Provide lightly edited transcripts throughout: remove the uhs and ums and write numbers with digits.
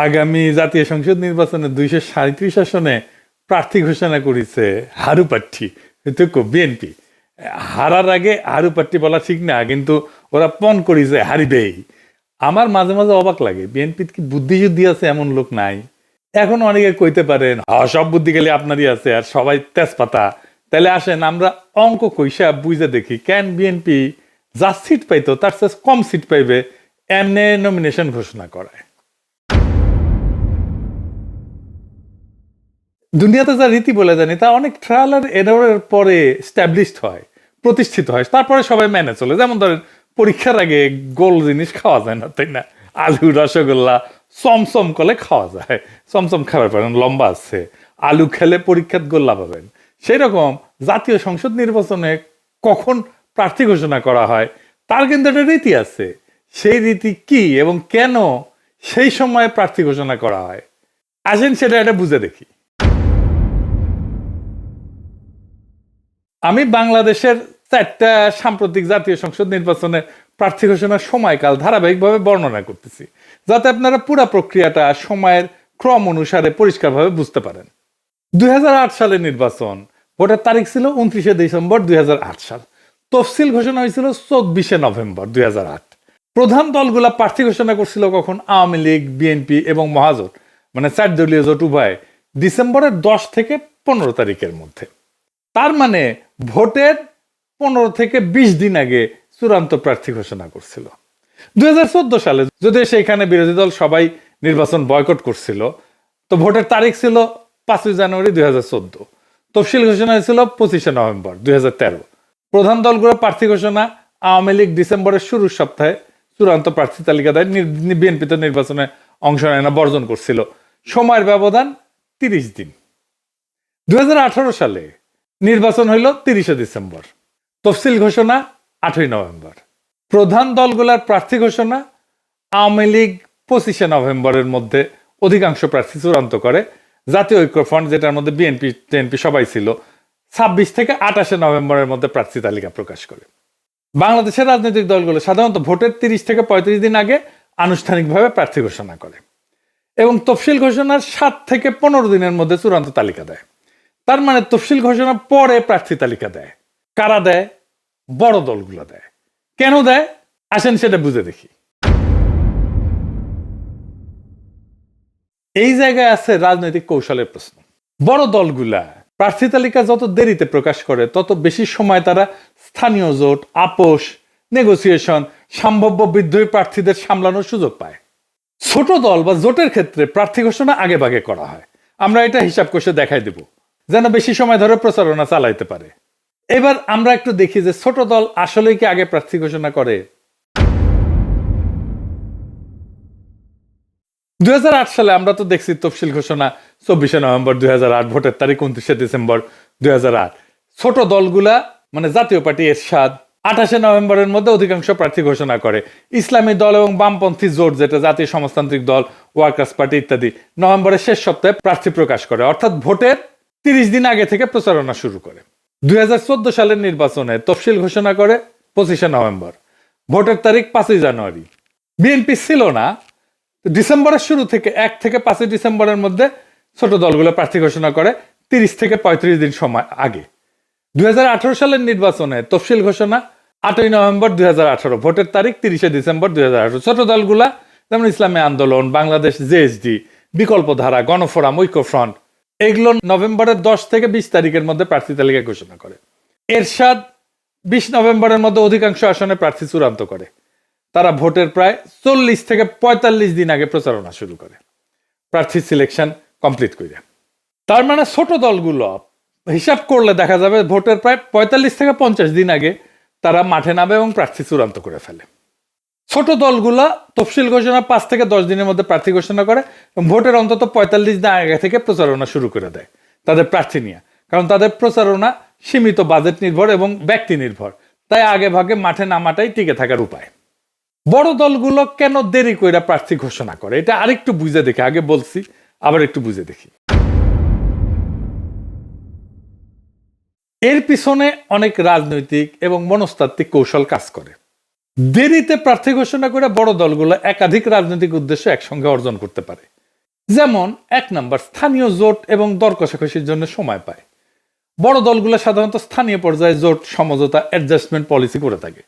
আগামী জাতীয় সংসদ নির্বাচনে 237 আসনে প্রার্থী ঘোষণা করেছে হারু প্রার্থী বিএনপি। হারার আগে হারু প্রার্থী বলা ঠিক না, কিন্তু ওরা পণ করেছে হারিবেই। আমার মাঝে মাঝে অবাক লাগে, বিএনপির কি বুদ্ধি যুদ্ধি আছে এমন লোক নাই? এখন অনেকে কইতে পারেন সব বুদ্ধি গেলে আপনারই আছে আর সবাই তেজপাতা। তাহলে আসেন আমরা অঙ্ক কইসা বুঝে দেখি, কেন বিএনপি যা সিট পাইতো তার চেয়ে কম সিট পাইবে এমনি নমিনেশন ঘোষণা করায়। দুনিয়াতে যা রীতি বলে জানি তা অনেক ট্রায়াল আর এররের পরে স্ট্যাবলিশড হয়, প্রতিষ্ঠিত হয়, তারপরে সবাই মেনে চলে। যেমন ধরেন পরীক্ষার আগে গোল জিনিস খাওয়া যায় না, তাই না? আলু রসগোল্লা চমচম করলে খাওয়া যায়, চমচম খাবার পারেন, লম্বা আছে, আলু খেলে পরীক্ষার গোল্লা পাবেন। সেই রকম জাতীয় সংসদ নির্বাচনে কখন প্রার্থী ঘোষণা করা হয় তার কিন্তু একটা রীতি আছে। সেই রীতি কি এবং কেন সেই সময়ে প্রার্থী ঘোষণা করা হয়, আসেন সেটা এটা বুঝে দেখি। আমি বাংলাদেশের 4টা সাম্প্রতিক জাতীয় সংসদ নির্বাচনের প্রার্থী ঘোষণার সময়কাল ধারাবাহিকভাবে বর্ণনা করতেছি, যাতে আপনারা পুরা প্রক্রিয়াটা সময়ের ক্রম অনুসারে পরিষ্কারভাবে বুঝতে পারেন। 2008 সালের নির্বাচন, ভোটের তারিখ ছিল 29শে ডিসেম্বর 2008 সাল। তফসিল ঘোষণা হয়েছিল 24শে নভেম্বর 2008। প্রধান দলগুলা প্রার্থী ঘোষণা করছিল কখন? আওয়ামী লীগ, বিএনপি এবং মহাজোট, মানে 4 দলীয় জোট উভয়, ডিসেম্বরের 10 থেকে 15 তারিখের মধ্যে। তার মানে ভোটের 15 থেকে 20 দিন আগে চূড়ান্ত প্রার্থী ঘোষণা করছিল। 2014 সালে যদি সেইখানে বিরোধী দল সবাই নির্বাচন বয়কট করছিল, তো ভোটের তারিখ ছিল 5 জানুয়ারি 2014। তফসিল ঘোষণা হয়েছিল 25শে নভেম্বর 2013। প্রধান দলগুলো প্রার্থী ঘোষণা, আওয়ামী লীগ ডিসেম্বরের শুরুর সপ্তাহে চূড়ান্ত প্রার্থী তালিকা দেয়। বিএনপি তো নির্বাচনে অংশ নেয় না, বর্জন করছিল। সময়ের ব্যবধান 30 দিন। 2018 সালে নির্বাচন হইল 30শে ডিসেম্বর, তফসিল ঘোষণা 8ই নভেম্বর। প্রধান দলগুলার প্রার্থী ঘোষণা, আওয়ামী লীগ 25শে নভেম্বরের মধ্যে অধিকাংশ প্রার্থী চূড়ান্ত করে। জাতীয় ঐক্যফ্রন্ট, যেটার মধ্যে বিএনপি টিএনপি সবাই ছিল, 26 থেকে 28শে নভেম্বরের মধ্যে প্রার্থী তালিকা প্রকাশ করে। বাংলাদেশের রাজনৈতিক দলগুলো সাধারণত ভোটের 30 থেকে 35 দিন আগে আনুষ্ঠানিকভাবে প্রার্থী ঘোষণা করে এবং তফসিল ঘোষণার 7 থেকে 15 দিনের মধ্যে চূড়ান্ত তালিকা দেয়। তার মানে তফসিল ঘোষণার পরে প্রার্থী তালিকা দেয়। কারা দেয়? বড় দলগুলো দেয়। কেন দেয় আসেন সেটা বুঝে দেখি। এই জায়গায় আছে রাজনৈতিক কৌশলের প্রশ্ন। বড় দলগুলা প্রার্থী তালিকা যত দেরিতে প্রকাশ করে তত বেশি সময় তারা স্থানীয় জোট, আপোষ, নেগোসিয়েশন, সম্ভাব্য বিদ্রোহী প্রার্থীদের সামলানোর সুযোগ পায়। ছোট দল বা জোটের ক্ষেত্রে প্রার্থী ঘোষণা আগে ভাগে করা হয়। আমরা এটা হিসাব কষে দেখাই দেব, যেন বেশি সময় ধরে প্রচারণা চালাইতে পারে। এবার আমরা একটু দেখি যে ছোট দল আসলেই কি আগে প্রার্থী ঘোষণা করে। 2008 সালে আমরা তো দেখছি তফসিল ঘোষণা 24শে নভেম্বর 2008, ভোটের তারিখ 29শে ডিসেম্বর 2008। ছোট দলগুলা মানে জাতীয় পার্টি এরশাদ 28শে নভেম্বরের মধ্যে অধিকাংশ প্রার্থী ঘোষণা করে। ইসলামী দল এবং বামপন্থী জোট, যেটা জাতীয় সমাজতান্ত্রিক দল, ওয়ার্কার্স পার্টি ইত্যাদি, নভেম্বরের শেষ সপ্তাহে প্রার্থী প্রকাশ করে, অর্থাৎ ভোটের 30 দিন আগে থেকে প্রচারণা শুরু করে। 2014 সালের নির্বাচনে তফসিল ঘোষণা করে 25শে নভেম্বর, ভোটের তারিখ 5 জানুয়ারি। বিএনপি ছিল না, ডিসেম্বরের শুরু থেকে 1 থেকে 5 ডিসেম্বরের মধ্যে ছোট দলগুলো প্রার্থী ঘোষণা করে 30 থেকে 35 দিন সময় আগে। 2018 সালের নির্বাচনে তফসিল ঘোষণা 8ই নভেম্বর 2018, ভোটের তারিখ 30শে ডিসেম্বর 2018। ছোট দলগুলা যেমন ইসলামী আন্দোলন, বাংলাদেশ জেএসডি, বিকল্প ধারা, গণফোরাম, ঐক্যফ্রন্ট, এগুলো নভেম্বরের 10 থেকে 20 তারিখের মধ্যে প্রার্থী তালিকা ঘোষণা করে। এরশাদ 20 নভেম্বরের মধ্যে অধিকাংশ আসনে প্রার্থী চূড়ান্ত করে। তারা ভোটের প্রায় 40 থেকে 45 দিন আগে প্রচারণা শুরু করে প্রার্থী সিলেকশন কমপ্লিট করে। তার মানে ছোট দলগুলো হিসাব করলে দেখা যাবে ভোটের প্রায় 45 থেকে 50 দিন আগে তারা মাঠে নামে এবং প্রার্থী চূড়ান্ত করে ফেলে। ছোট দলগুলা তফসিল ঘোষণা 5 থেকে 10 দিনের মধ্যে প্রার্থী ঘোষণা করে এবং ভোটের অন্তত 45 দিন আগে থেকে প্রচারণা শুরু করে দেয় তাদের প্রার্থী নিয়ে, কারণ তাদের প্রচারণা সীমিত বাজেট নির্ভর এবং ব্যক্তি নির্ভর, তাই আগে ভাগে মাঠে নামাটাই টিকে থাকার উপায়। বড় দলগুলো কেন দেরি করে প্রার্থী ঘোষণা করে এটা আরেকটু বুঝে দেখি। আগে বলছি, আবার একটু বুঝে দেখি। এর পিছনে অনেক রাজনৈতিক এবং মনস্তাত্ত্বিক কৌশল কাজ করে। দেরিতে প্রার্থী ঘোষণা করে বড় দলগুলো একাধিক রাজনৈতিক উদ্দেশ্য একসঙ্গে অর্জন করতে পারে। যেমন 1 নম্বর, স্থানীয় জোট এবং দর কষাকষির জন্য সময় পায়। বড় দলগুলো সাধারণত স্থানীয় পর্যায়ে জোট সমঝোতা অ্যাডজাস্টমেন্ট পলিসি করে থাকে।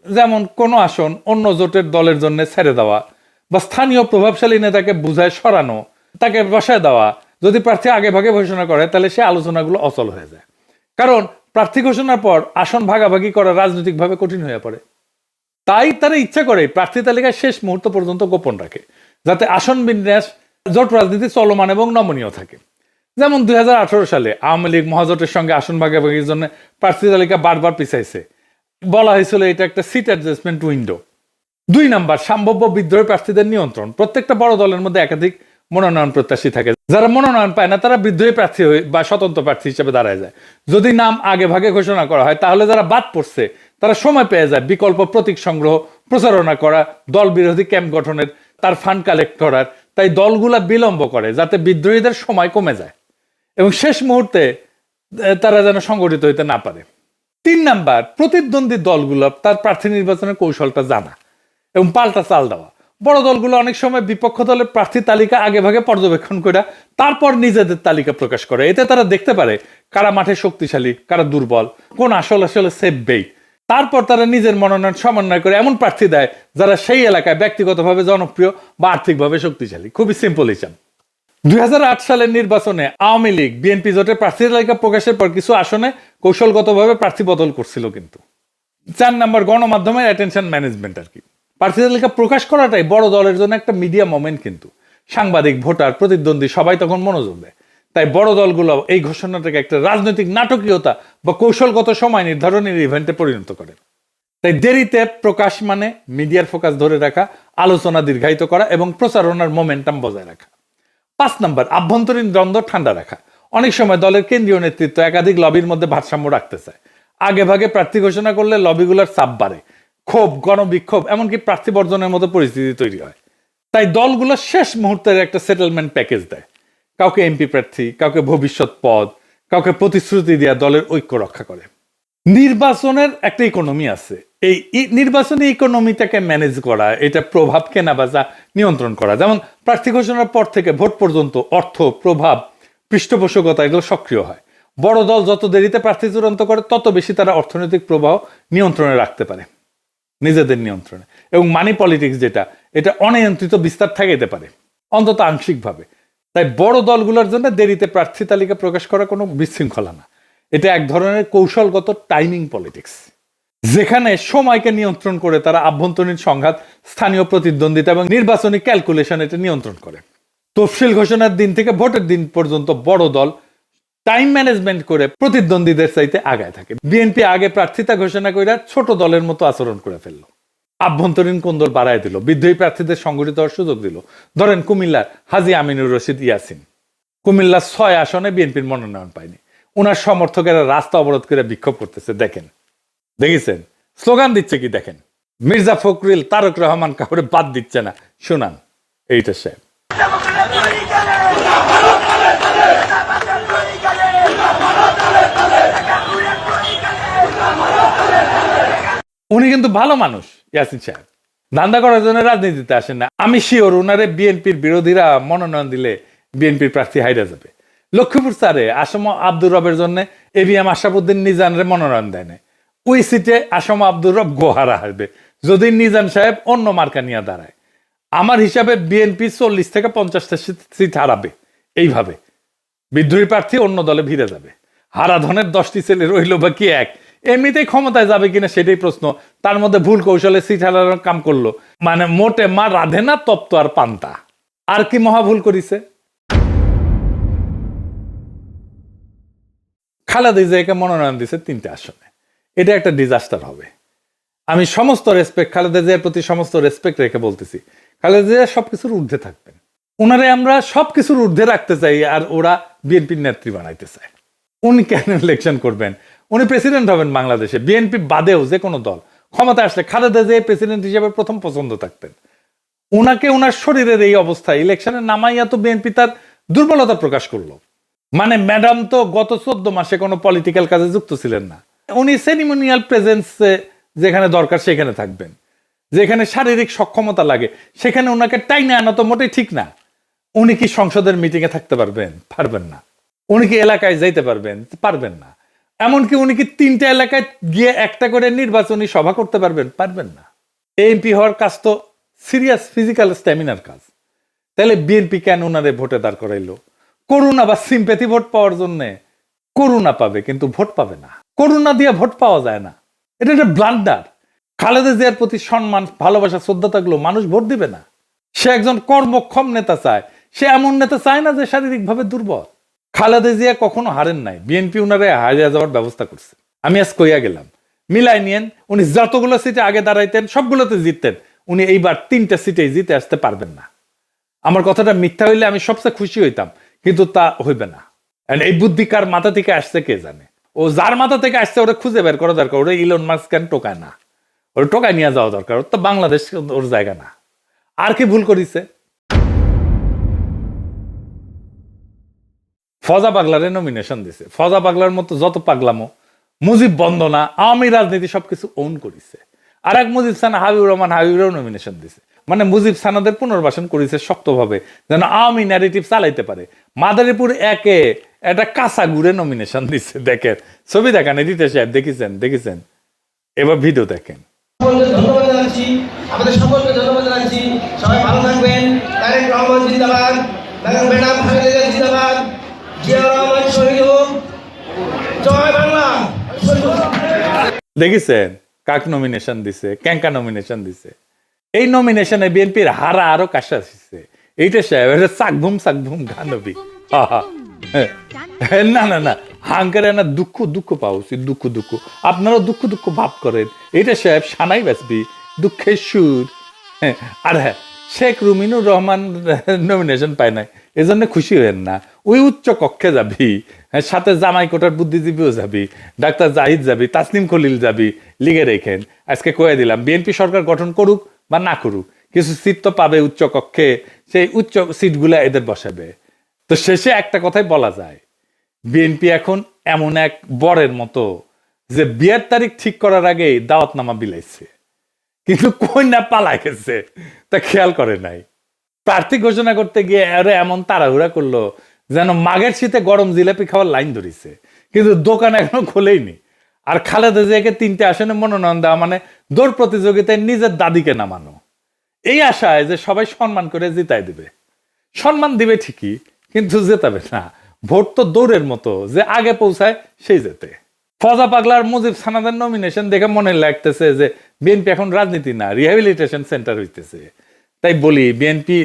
যেমন কোনো আসন অন্য জোটের দলের জন্য ছেড়ে দেওয়া বা স্থানীয় প্রভাবশালী নেতাকে বুঝায় সরানো, তাকে বসায় দেওয়া। যদি প্রার্থী আগে ভাগে ঘোষণা করে তাহলে সে আলোচনাগুলো অচল হয়ে যায়, কারণ প্রার্থী ঘোষণার পর আসন ভাগাভাগি করা রাজনৈতিকভাবে কঠিন হয়ে পড়ে। তাই তারা ইচ্ছা করে প্রার্থী তালিকায় শেষ মুহূর্ত পর্যন্ত গোপন রাখে, যাতে আসন বিন্যাস জোট রাজনীতি চলমান এবং নমনীয় থাকে। যেমন 2018 সালে আওয়ামী লীগ মহাজোটের সঙ্গে আসন ভাগাভাগির জন্য প্রার্থী তালিকা বারবার পিছাইছে। বলা হয়েছিল এটা একটা সিট অ্যাডজাস্টমেন্ট উইন্ডো। 2 নম্বর, সম্ভাব্য বিদ্রোহী প্রার্থীদের নিয়ন্ত্রণ। প্রত্যেকটা বড় দলের মধ্যে একাধিক মনোনয়ন প্রত্যাশী থাকে। যারা মনোনয়ন পায় না তারা বিদ্রোহী প্রার্থী বা স্বতন্ত্র প্রার্থী হিসেবে দাঁড়ায় যায়। যদি নাম আগে ভাগে ঘোষণা করা হয় তাহলে যারা বাদ পড়ছে তারা সময় পেয়ে যায় বিকল্প প্রতীক সংগ্রহ, প্রচারণা করা, দল বিরোধী ক্যাম্প গঠনের, তার ফান্ড কালেক্ট করার। তাই দলগুলা বিলম্ব করে যাতে বিদ্রোহীদের সময় কমে যায় এবং শেষ মুহূর্তে তারা যেন সংগঠিত হইতে না পারে। 3 নম্বর, প্রতিদ্বন্দ্বী দলগুলো তার প্রার্থী নির্বাচনের কৌশলটা জানা এবং পাল্টা চাল দেওয়া। বড় দলগুলো অনেক সময় বিপক্ষ দলের প্রার্থী তালিকা আগে ভাগে পর্যবেক্ষণ করে তারপর নিজেদের তালিকা প্রকাশ করে। এতে তারা দেখতে পারে কারা মাঠে শক্তিশালী, কারা দুর্বল, কোন আসলে সেফ বেট। তারপর তারা নিজের মনোনয়ন সমন্বয় করে এমন প্রার্থী দেয় যারা সেই এলাকায় ব্যক্তিগতভাবে জনপ্রিয় বা আর্থিকভাবে শক্তিশালী। খুবই সিম্পল হিসাব। 2008 সালের নির্বাচনে আওয়ামী লীগ বিএনপি জোটের প্রার্থী তালিকা প্রকাশের পর কিছু আসনে কৌশলগতভাবে প্রার্থী বদল করছিল। কিন্তু 4 নম্বর, গণমাধ্যমের অ্যাটেনশন ম্যানেজমেন্ট আর কি। প্রার্থী তালিকা প্রকাশ করাটাই বড় দলের জন্য একটা মিডিয়া মোমেন্ট, কিন্তু সাংবাদিক, ভোটার, প্রতিদ্বন্দ্বী সবাই তখন মনোযোগ দেয়। তাই বড় দলগুলো এই ঘোষণাটাকে একটা রাজনৈতিক নাটকীয়তা বা কৌশলগত সময় নির্ধারণের ইভেন্টে পরিণত করে। তাই দেরিতে প্রকাশ মানে মিডিয়ার ফোকাস ধরে রাখা, আলোচনা দীর্ঘায়িত করা এবং প্রচারণার মোমেন্টাম বজায় রাখা। 5 নম্বর, আভ্যন্তরীণ দ্বন্দ্ব ঠান্ডা রাখা। অনেক সময় দলের কেন্দ্রীয় নেতৃত্ব একাধিক লবির মধ্যে ভারসাম্য রাখতে চায়। আগে ভাগে প্রার্থী ঘোষণা করলে লবিগুলোর চাপ বাড়ে, ক্ষোভ, গণবিক্ষোভ, এমনকি প্রার্থী বর্জনের মতো পরিস্থিতি তৈরি হয়। তাই দলগুলো শেষ মুহূর্তের একটা সেটেলমেন্ট প্যাকেজ দেয়। কাউকে এমপি প্রার্থী, কাউকে ভবিষ্যৎ পদ, কাউকে প্রতিশ্রুতি দেওয়া দলের ঐক্য রক্ষা করে। নির্বাচনের একটা ইকোনমি আছে। এই নির্বাচনী ইকোনমিটাকে ম্যানেজ করা, এটা প্রভাব কেনাবেচা নিয়ন্ত্রণ করা। যেমন প্রার্থী ঘোষণার পর থেকে ভোট পর্যন্ত অর্থ, প্রভাব, পৃষ্ঠপোষকতা এগুলো সক্রিয় হয়। বড় দল যত দেরিতে প্রার্থী চূড়ান্ত করে তত বেশি তারা অর্থনৈতিক প্রবাহ নিয়ন্ত্রণে রাখতে পারে, নিজেদের নিয়ন্ত্রণে। এবং মানি পলিটিক্স যেটা, এটা অনিয়ন্ত্রিত বিস্তার থাকাইতে পারে, অন্তত আংশিকভাবে। তাই বড় দলগুলোর জন্য দেরিতে প্রার্থী তালিকা প্রকাশ করা কোনো বিশৃঙ্খলা না, এটা এক ধরনের কৌশলগত টাইমিং পলিটিক্স, যেখানে সময়কে নিয়ন্ত্রণ করে তারা আভ্যন্তরীণ সংঘাত, স্থানীয় প্রতিদ্বন্দ্বিতা এবং নির্বাচনী ক্যালকুলেশন এটা নিয়ন্ত্রণ করে। তফসিল ঘোষণার দিন থেকে ভোটের দিন পর্যন্ত বড় দল টাইম ম্যানেজমেন্ট করে প্রতিদ্বন্দ্বীদের চাইতে আগায় থাকে। বিএনপি আগে প্রার্থিতা ঘোষণা করে ছোট দলের মতো আচরণ করে ফেললো, আভ্যন্তরীণ কোন্দল বাড়ায় দিল, বিদ্রোহী প্রার্থীদের সংগঠিত হওয়ার সুযোগ দিল। ধরেন কুমিল্লার হাজী আমিনুর রশিদ ইয়াসিন, কুমিল্লার 6 আসনে বিএনপির মনোনয়ন পায়নি। ওনার সমর্থকেরা রাস্তা অবরোধ করে বিক্ষোভ করতেছে, দেখেছেন স্লোগান দিচ্ছে কি দেখেন। মির্জা ফখরুল, তারেক রহমান কাউরে বাদ দিচ্ছে না। শুনান এইটা সাহেব। উনি কিন্তু ভালো মানুষ, ইয়াসিন সাহেব ধান্দা করার জন্য রাজনীতিতে আসেন না। আমি শিওর উনারে বিএনপির বিরোধীরা মনোনয়ন দিলে বিএনপির প্রার্থী হাইরা যাবে। লক্ষ্মীপুর স্যারে আসম আব্দুর রবের জন্য এবিএম আশরাফুদ্দিন নিজানরে মনোনয়ন দেয় না। ওই সিটে আসম আব্দুর রব গোহারা হারবে যদি নিজান সাহেব অন্য মার্কা নিয়ে দাঁড়ায়। আমার হিসাবে বিএনপি 40 থেকে 50টা সিট হারাবে। এইভাবে বিদ্রোহী প্রার্থী অন্য দলে ভিড়ে যাবে। হারাধনের 10টি ছেলে রইল বা কি এক, এমনিতেই ক্ষমতায় যাবে কিনা সেটাই প্রশ্ন। তার মধ্যে ভুল কৌশলে সিট হারানোর কাম করলো, মানে মোটে মা রাধে না তপ্ত আর পান্তা। আর কি মহা ভুল করিছে। খালেদা জিয়াকে মনোনয়ন দিছে 3টে আসনে, এটা একটা ডিজাস্টার হবে। আমি সমস্ত রেসপেক্ট, খালেদা জিয়ার প্রতি সমস্ত রেসপেক্ট রেখে বলতেছি, খালেদা জিয়া সবকিছুর ঊর্ধ্বে থাকবেন। ওনারে আমরা সবকিছুর ঊর্ধ্বে রাখতে চাই, আর ওরা বিএনপির নেত্রী বানাইতে চায়। উনি কেন ইলেকশন করবেন? উনি প্রেসিডেন্ট হবেন বাংলাদেশে। বিএনপি বাদেও যে কোনো দল ক্ষমতা আসলে খালেদা জিয়া প্রেসিডেন্ট হিসেবে প্রথম পছন্দ থাকতেন। উনাকে উনার শরীরের এই অবস্থায় ইলেকশনে নামাইয়া তো বিএনপি তার দুর্বলতা প্রকাশ করলো। মানে ম্যাডাম তো গত 14 মাসে কোনো পলিটিক্যাল কাজে যুক্ত ছিলেন না। উনি সেরিমোনিয়াল প্রেজেন্সে যেখানে দরকার সেখানে থাকবেন, যেখানে শারীরিক সক্ষমতা লাগে সেখানে ওনাকে টাইনে আনা তো মোটেই ঠিক না। উনি কি সংসদের মিটিং এ থাকতে পারবেন? পারবেন না। উনি কি এলাকায় যাইতে পারবেন? পারবেন না। এমনকি উনি কি 3টা এলাকায় গিয়ে একটা করে নির্বাচনী সভা করতে পারবেন? পারবেন না। এমপি হওয়ার কাজ তো সিরিয়াস ফিজিক্যাল স্ট্যামিনার কাজ। তাহলে বিএনপি কেন ওনারে ভোটে দাঁড় করাইলো? করুণা বা সিম্প্যাথি ভোট পাওয়ার জন্য। করুণা পাবে কিন্তু ভোট পাবে না। করুণা দিয়ে ভোট পাওয়া যায় না। এটা একটা ব্লান্ডার। খালেদা জিয়ার প্রতি সম্মান, ভালোবাসা, শ্রদ্ধা থাকলেও মানুষ ভোট দিবে না। সে একজন কর্মক্ষম নেতা চায়। সে এমন নেতা চায় না যে শারীরিকভাবে দুর্বল। খালেদা জিয়া কখনো হারেন নাই। বিএনপি উনারে হারিয়ে যাওয়ার ব্যবস্থা করছে। আমি আজ কইয়া গেলাম, মিলাই নিয়েন। উনি যতগুলো সিটে আগে দাঁড়াইতেন সবগুলোতে জিততেন। উনি এইবার 3টা সিটেই জিতে আসতে পারবেন না। আমার কথাটা মিথ্যা হইলে আমি সবচেয়ে খুশি হইতাম, কিন্তু তা হইবে না। এই বুদ্ধি কার মাথা থেকে আসছে কে জানে। ও যার মাথা থেকে আসছে ওরা খুঁজে বের করা দরকার। ওরা ইলন মাস্ক কেন টোকায় না? ওর টোকায় নিয়ে যাওয়া দরকার। ওর তো বাংলাদেশ ওর জায়গা না। আর কি ভুল করিছে? ফজা পাগলারে নমিনেশন দিছে। ফজা পাগলার মতো যত পাগলামো, মুজিব বন্দনা, আওয়ামী রাজনীতি সবকিছু ওন করিছে। আর এক মুজিব সানা হাবিবুর রহমান, হাবিবুরও নমিনেশন দিছে। মানে মুজিব সানাদের পুনর্বাসন করেছে শক্তভাবে, যেন আওয়ামী ন্যারেটিভ চালাইতে পারে। মাদারীপুর একে একটা কাঁচা গুড়ে নমিনেশন দিচ্ছে। দেখেন ছবি, দেখান এডিটর সাহেব, দেখেছেন। এবার ভিডিও দেখেন। ধন্যবাদ জানাচ্ছি, আমাদের সকলকে ধন্যবাদ জানাচ্ছি। সবাই ভালো থাকবেন। তারেক রহমান জিন্দাবাদ, ম্যাডাম খালেদা জিয়া জিন্দাবাদ, জিয়া রহমান শহীদ হোক, জয় বাংলা। দেখেছেন কাক নমিনেশন দিছে, ক্যাঙ্কা নমিনেশন দিছে। এই নমিনেশনে বিএনপির হারা আরো কাশা আসছে। এইটা সাহেব এটা চাকভুম গানবি। না হাঙ্কারে না দুঃখ পাওয়া উচিত। দুঃখ আপনারাও দুঃখ ভাব করেন। এইটা সাহেব সানাই বাঁচবি, দুঃখের সুর। আর হ্যাঁ, শেখ রুমিনুর রহমান নমিনেশন পায় নাই, এজন্য খুশি হয়েন না। ওই উচ্চ কক্ষে যাবি, সাথে জামাই কোটার বুদ্ধিজীবীও যাবি, ডাক্তার জাহিদ যাবি, তাসনিম খলিল যাবি, লিগে রেখেন। আজকে কয়ে দিলাম, বিএনপি সরকার গঠন করুক বা না করুক, কিছু সিট তো পাবে উচ্চ কক্ষে। সেই উচ্চ সিটগুলা এদের বসাবে। তো শেষে একটা কথাই বলা যায়, বিএনপি এখন এমন এক বরের মতো যে বিয়ের তারিখ ঠিক করার আগেই দাওয়াতনামা বিলাইছে, কিন্তু কন্যা পালা গেছে তা খেয়াল করে নাই। প্রার্থী ঘোষণা করতে গিয়ে আরে এমন তাড়াহুড়া করলো যেন মাঘের শীতে গরম জিলাপি খাওয়ার লাইন ধরিছে, কিন্তু দোকান এখনো খোলেইনি। আর খালেদা জিয়াকে 3টে আসনে মনোনয়ন দেওয়া মানে দৌড় প্রতিযোগিতায় নিজের দাদিকে নামানো। এই আশায় যে সবাই সম্মান করে জিতাই দিবে। সম্মান দিবে ঠিকই, কিন্তু জেতাবে না। ভোট তো দৌড়ের মতো, যে আগে পৌঁছায় সেই জেতে। ফজা পাগলার মুজিব সানাদের নমিনেশন দেখে মনে লাগতেছে যে বিএনপি এখন রাজনীতি না, রিহ্যাবিলিটেশন সেন্টার হইতেছে। তাই বলি, বিএনপি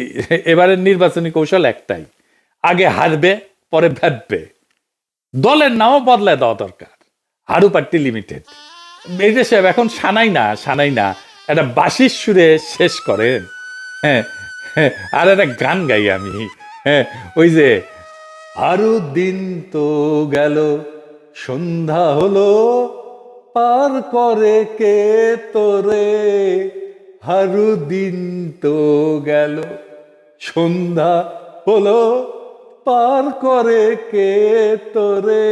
এবারের নির্বাচনী কৌশল একটাই, আগে হারবে পরে ভাববে। দলের নামও বদলায় দেওয়া দরকার, হারু পার্টি লিমিটেড। এই যে সাহেব এখন সানাই না একটা বাঁশির সুরে শেষ করেন। হ্যাঁ, আর একটা গান গাই আমি। ওই যে আরো দিন তো গেল, সন্ধ্যা হলো, পার করে কে তোরে। হারু দিন তো গেল, সন্ধ্যা হলো, পার করে কে তোরে।